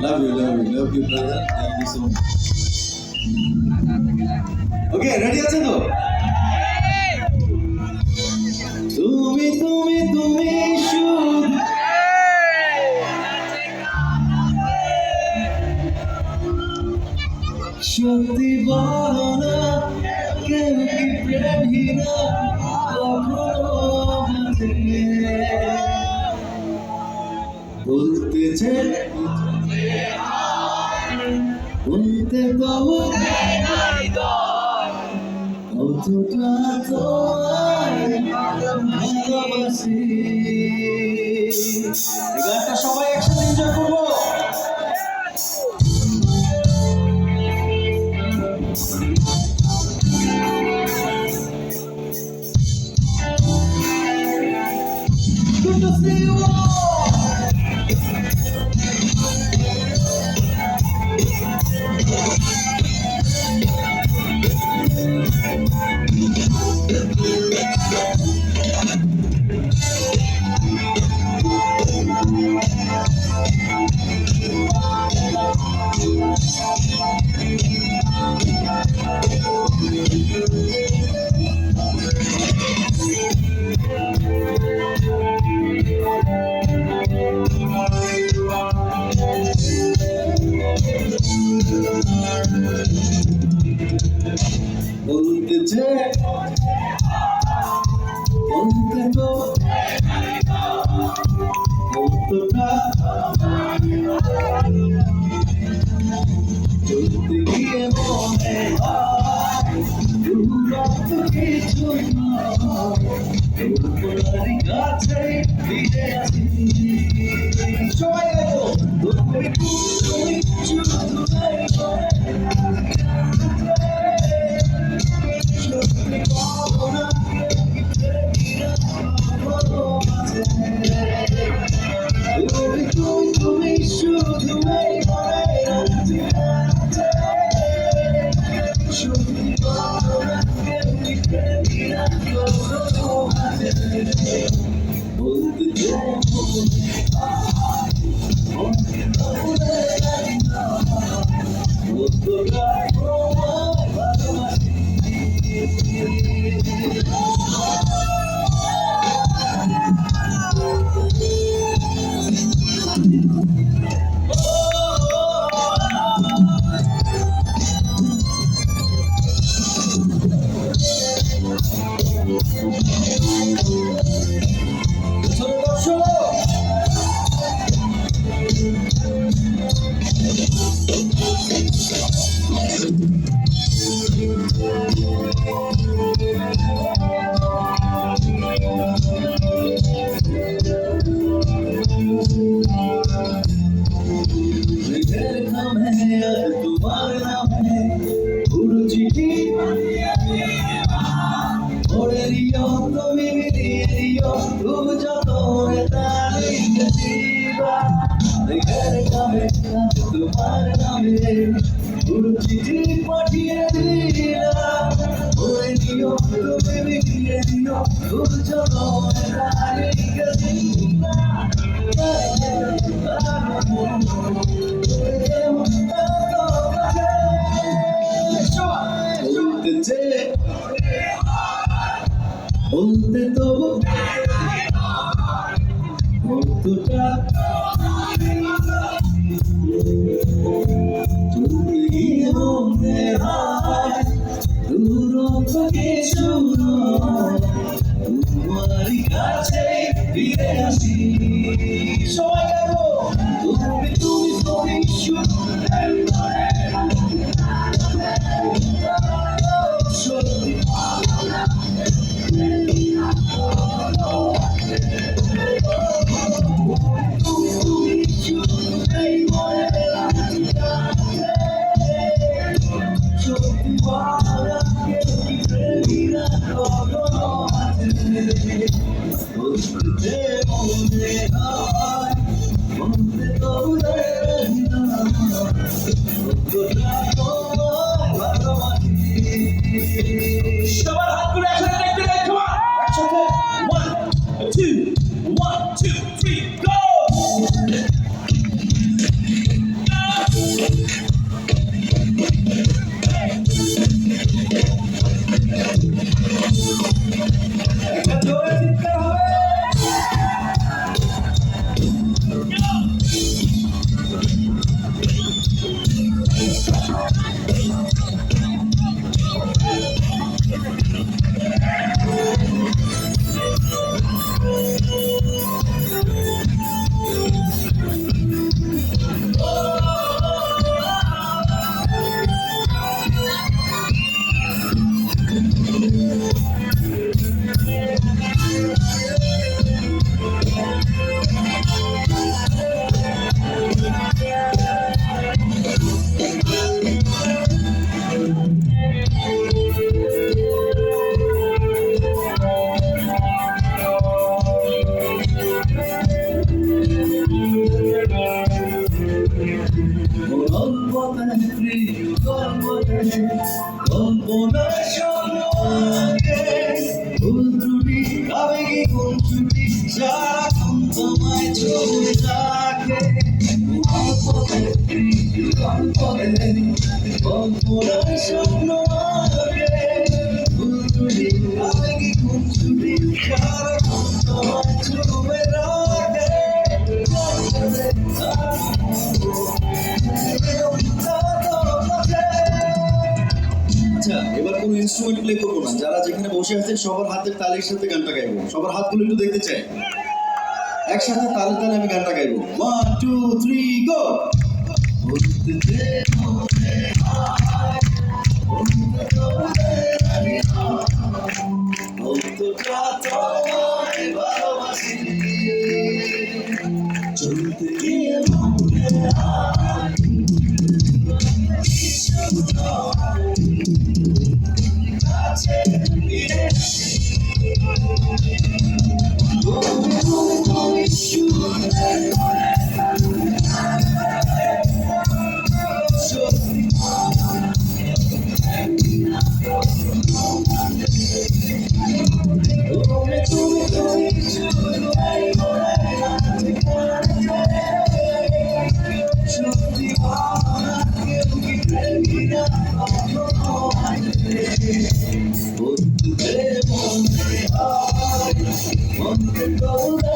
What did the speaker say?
love you, brother. Thank you so much. Okay, ready আছে তো? তুমি তুমি তুমি শুধু সত্যি বলো না, কেউ কি প্রেমহীনা কখনো বাঁচে? বলতে চাই বলতে তবু কতটা তোমায় ভালোবাসি। এই গানটা সবাই একসাথে এনজয় করবো। Good to see you all. বলতে যে বলতে তো কতটা চলতে গিয়ে মনে হয় দূরত্ব কিছু নয়, কাছে ফিরে আসি। সবাই দেখো তুমি তুমি শুধু তোমার নামে চিঠি পাঠিয়ে দিলাম, ওরে নিও তুমি লিখিয়ে দিও বলতে তবু কতটা চলতে গিয়ে মনে হয় দূরত্ব কিছু নয়, তোমারই কাছে ফিরে আসি। সবাই দেখো তুমি তুমি তুমি শুধু সত্যি সবার হাতগুলো একসাথে দেখতে দেয়। Come on, একসাথে 1 2 1, 2, 3, go! একটা জোরে চিৎকার হবে। কল্পনার স্বপ্নকে ভুল ত্রুটি আবেগে কোন ছুটি সারাক্ষণ তোমায় চলে রাখে কল্পনার স্বপ্নকে ভুল ত্রুটি আবেগে কোন ছুটি সারাক্ষণ তোমায় চলে রাখে আচ্ছা, এবার কোনো ইনস্ট্রুমেন্ট প্লে করবো না। যারা যেখানে বসে আছেন সবার হাতের তালির সাথে গানটা গাইবো। সবার হাতগুলো একটু দেখতে চাই। একসাথে তালে তালে আমি গানটা গাইবো। 1, 2, 3, গো। চলতে গিয়ে মনে হয় কাছে ফিরে তুমি শুনে সত্যি তুমি সত্যি বন্ধুদের মনে হয় মন্ত্র